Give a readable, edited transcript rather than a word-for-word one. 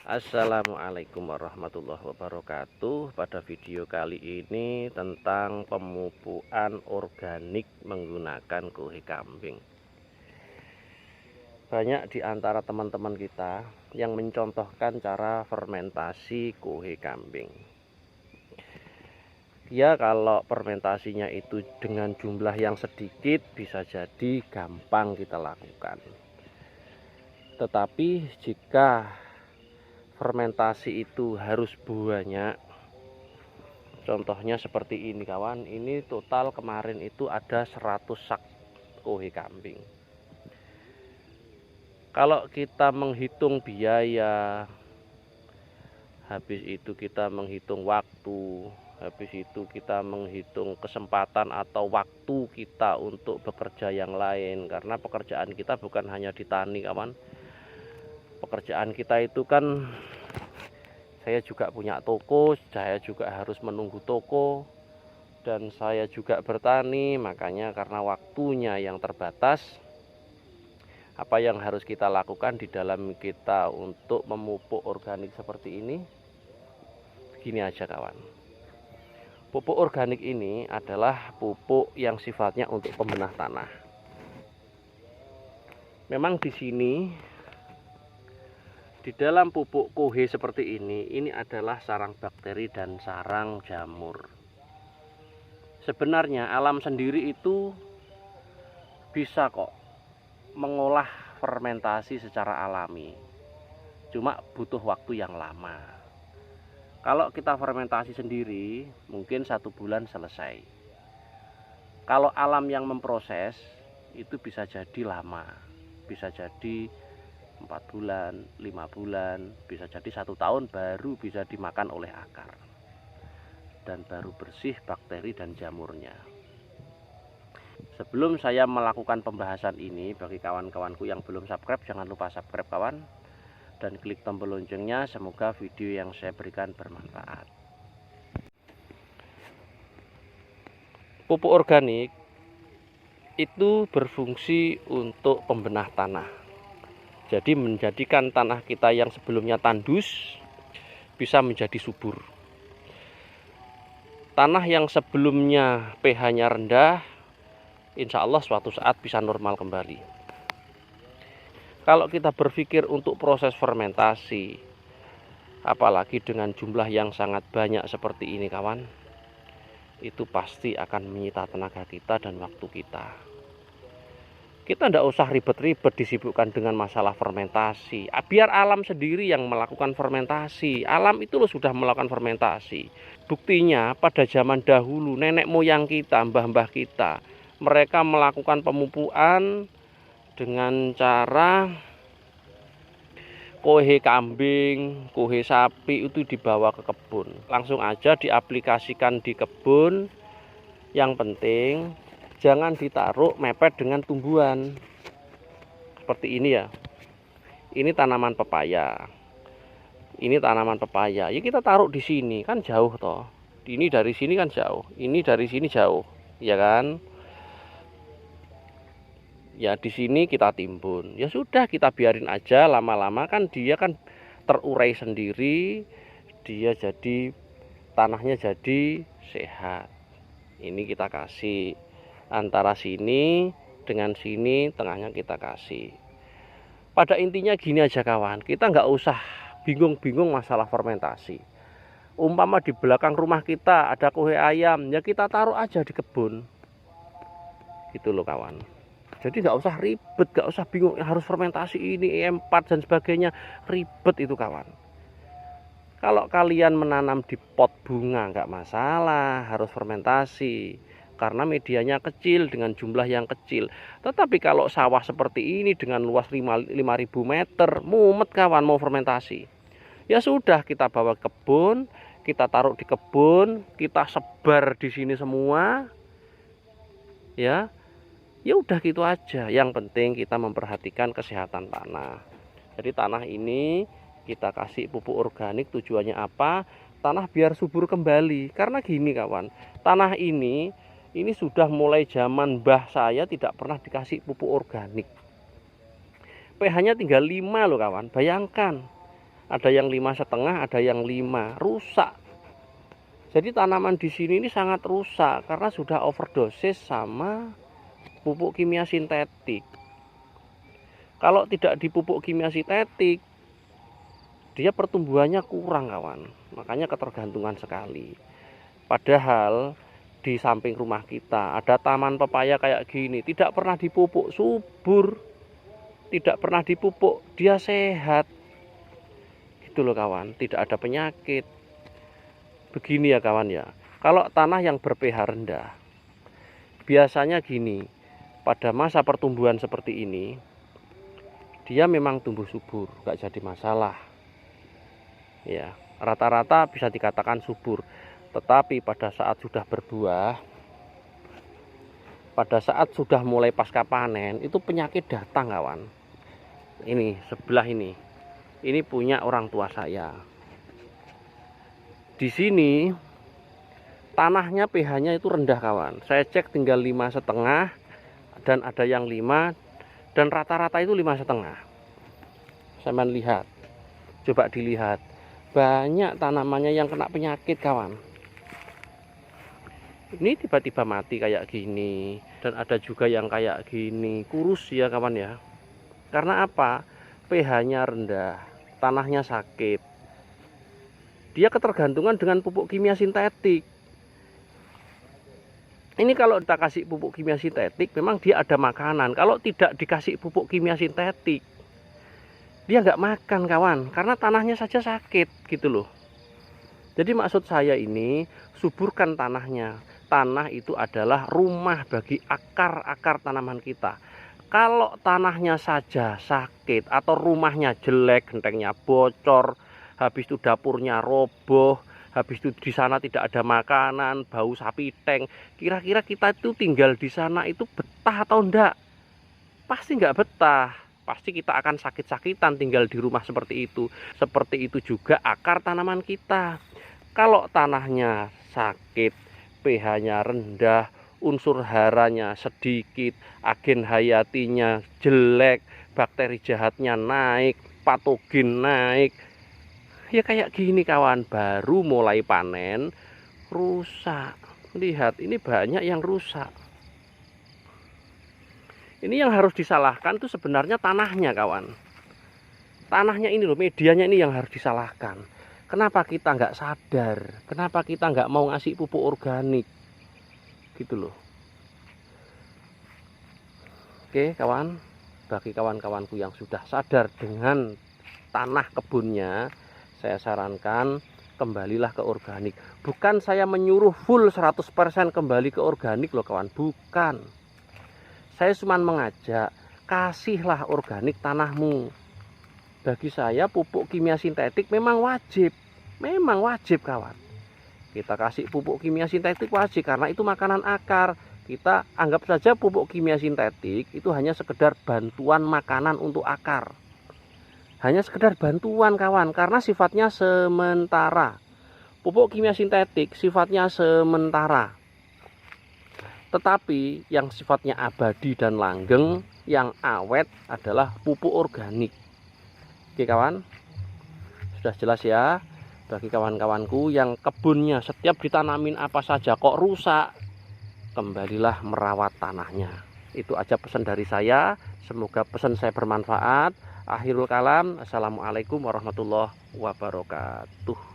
Assalamualaikum warahmatullahi wabarakatuh. Pada video kali ini tentang pemupukan organik menggunakan kuhe kambing. Banyak di antara teman-teman kita yang mencontohkan cara fermentasi kuhe kambing. Ya, kalau fermentasinya itu dengan jumlah yang sedikit bisa jadi gampang kita lakukan. Tetapi jika fermentasi itu harus banyak, contohnya seperti ini kawan, ini total kemarin itu ada 100 sak kuhe kambing. Kalau kita menghitung biaya, habis itu kita menghitung waktu, habis itu kita menghitung kesempatan atau waktu kita untuk bekerja yang lain, karena pekerjaan kita bukan hanya di tani kawan. Pekerjaan kita itu kan, saya juga punya toko, saya juga harus menunggu toko, dan saya juga bertani. Makanya karena waktunya yang terbatas, apa yang harus kita lakukan di dalam kita untuk memupuk organik seperti ini? Begini aja kawan. Pupuk organik ini adalah pupuk yang sifatnya untuk pembenah tanah. Memang di sini, di dalam pupuk kuhe seperti ini adalah sarang bakteri dan sarang jamur. Sebenarnya alam sendiri itu bisa kok mengolah fermentasi secara alami. Cuma butuh waktu yang lama. Kalau kita fermentasi sendiri, mungkin 1 bulan selesai. Kalau alam yang memproses, itu bisa jadi lama. Bisa jadi 4 bulan, 5 bulan, bisa jadi 1 tahun baru bisa dimakan oleh akar, dan baru bersih bakteri dan jamurnya. Sebelum saya melakukan pembahasan ini, bagi kawan-kawanku yang belum subscribe, jangan lupa subscribe kawan, dan klik tombol loncengnya. Semoga video yang saya berikan bermanfaat. Pupuk organik itu berfungsi untuk pembenah tanah. Jadi menjadikan tanah kita yang sebelumnya tandus bisa menjadi subur. Tanah yang sebelumnya pH-nya rendah, insya Allah suatu saat bisa normal kembali. Kalau kita berpikir untuk proses fermentasi, apalagi dengan jumlah yang sangat banyak seperti ini kawan, itu pasti akan menyita tenaga kita dan waktu kita. Kita tidak usah ribet-ribet disibukkan dengan masalah fermentasi. Biar alam sendiri yang melakukan fermentasi. Alam itu loh sudah melakukan fermentasi. Buktinya pada zaman dahulu nenek moyang kita, mbah-mbah kita, mereka melakukan pemupukan dengan cara kuhe kambing, kuhe sapi itu dibawa ke kebun. Langsung aja diaplikasikan di kebun. Yang penting jangan ditaruh mepet dengan tumbuhan. Seperti ini ya. Ini tanaman pepaya. Ini tanaman pepaya. Ya kita taruh di sini, kan jauh toh. Ini dari sini kan jauh. Ini dari sini jauh, ya kan? Ya di sini kita timbun. Ya sudah, kita biarin aja, lama-lama kan dia kan terurai sendiri. Dia jadi, tanahnya jadi sehat. Ini kita kasih antara sini dengan sini, tengahnya kita kasih. Pada intinya gini aja kawan, kita nggak usah bingung-bingung masalah fermentasi. Umpama di belakang rumah kita ada kuhe ayam, ya kita taruh aja di kebun, gitu loh kawan. Jadi nggak usah ribet, nggak usah bingung harus fermentasi ini E4 dan sebagainya, ribet itu kawan. Kalau kalian menanam di pot bunga nggak masalah harus fermentasi, karena medianya kecil dengan jumlah yang kecil. Tetapi kalau sawah seperti ini dengan luas 5.000 meter, mumet kawan mau fermentasi. Ya sudah, kita bawa ke kebun, kita taruh di kebun, kita sebar di sini semua. Ya. Ya udah gitu aja. Yang penting kita memperhatikan kesehatan tanah. Jadi tanah ini kita kasih pupuk organik, tujuannya apa? Tanah biar subur kembali. Karena gini kawan, tanah ini sudah mulai zaman mbah saya tidak pernah dikasih pupuk organik. pH-nya tinggal 5 loh kawan. Bayangkan, ada yang 5,5, ada yang 5, rusak. Jadi tanaman di sini ini sangat rusak karena sudah overdosis sama pupuk kimia sintetik. Kalau tidak dipupuk kimia sintetik, dia pertumbuhannya kurang kawan. Makanya ketergantungan sekali. Padahal di samping rumah kita ada taman pepaya kayak gini, tidak pernah dipupuk, subur, tidak pernah dipupuk, dia sehat. Gitu loh kawan, tidak ada penyakit. Begini ya kawan ya, kalau tanah yang ber-pH rendah, biasanya gini, pada masa pertumbuhan seperti ini, dia memang tumbuh subur, nggak jadi masalah. Ya, rata-rata bisa dikatakan subur. Tetapi pada saat sudah berbuah, pada saat sudah mulai pasca panen, itu penyakit datang kawan. Ini sebelah ini punya orang tua saya. Di sini tanahnya pH-nya itu rendah kawan. Saya cek tinggal 5,5 dan ada yang 5 dan rata-rata itu 5,5. Saya lihat, coba dilihat, banyak tanamannya yang kena penyakit kawan. Ini tiba-tiba mati kayak gini, dan ada juga yang kayak gini, kurus ya kawan ya. Karena apa? pH-nya rendah, tanahnya sakit. Dia ketergantungan dengan pupuk kimia sintetik. Ini kalau kita kasih pupuk kimia sintetik, memang dia ada makanan. Kalau tidak dikasih pupuk kimia sintetik, dia nggak makan kawan, karena tanahnya saja sakit gitu loh. Jadi maksud saya ini, suburkan tanahnya. Tanah itu adalah rumah bagi akar-akar tanaman kita. Kalau tanahnya saja sakit atau rumahnya jelek, gentengnya bocor, habis itu dapurnya roboh, habis itu di sana tidak ada makanan, bau sapi tank, kira-kira kita itu tinggal di sana itu betah atau enggak? Pasti enggak betah. Pasti kita akan sakit-sakitan tinggal di rumah seperti itu. Seperti itu juga akar tanaman kita. Kalau tanahnya sakit, pH-nya rendah, unsur haranya sedikit, agen hayatinya jelek, bakteri jahatnya naik, patogen naik, ya kayak gini kawan, baru mulai panen rusak. Lihat, ini banyak yang rusak. Ini yang harus disalahkan tuh sebenarnya tanahnya kawan. Tanahnya ini loh, medianya ini yang harus disalahkan. Kenapa kita nggak sadar? Kenapa kita nggak mau ngasih pupuk organik? Gitu loh. Oke kawan, bagi kawan-kawanku yang sudah sadar dengan tanah kebunnya, saya sarankan kembalilah ke organik. Bukan saya menyuruh full 100% kembali ke organik loh kawan, bukan. Saya cuma mengajak, kasihlah organik tanahmu. Bagi saya pupuk kimia sintetik memang wajib kawan. Kita kasih pupuk kimia sintetik wajib karena itu makanan akar. Kita anggap saja pupuk kimia sintetik itu hanya sekedar bantuan makanan untuk akar. Hanya sekedar bantuan kawan, karena sifatnya sementara. Pupuk kimia sintetik sifatnya sementara. Tetapi yang sifatnya abadi dan langgeng, yang awet adalah pupuk organik. Oke kawan, sudah jelas ya. Bagi kawan-kawanku yang kebunnya setiap ditanamin apa saja kok rusak, kembalilah merawat tanahnya. Itu aja pesan dari saya. Semoga pesan saya bermanfaat. Akhirul kalam, assalamualaikum warahmatullahi wabarakatuh.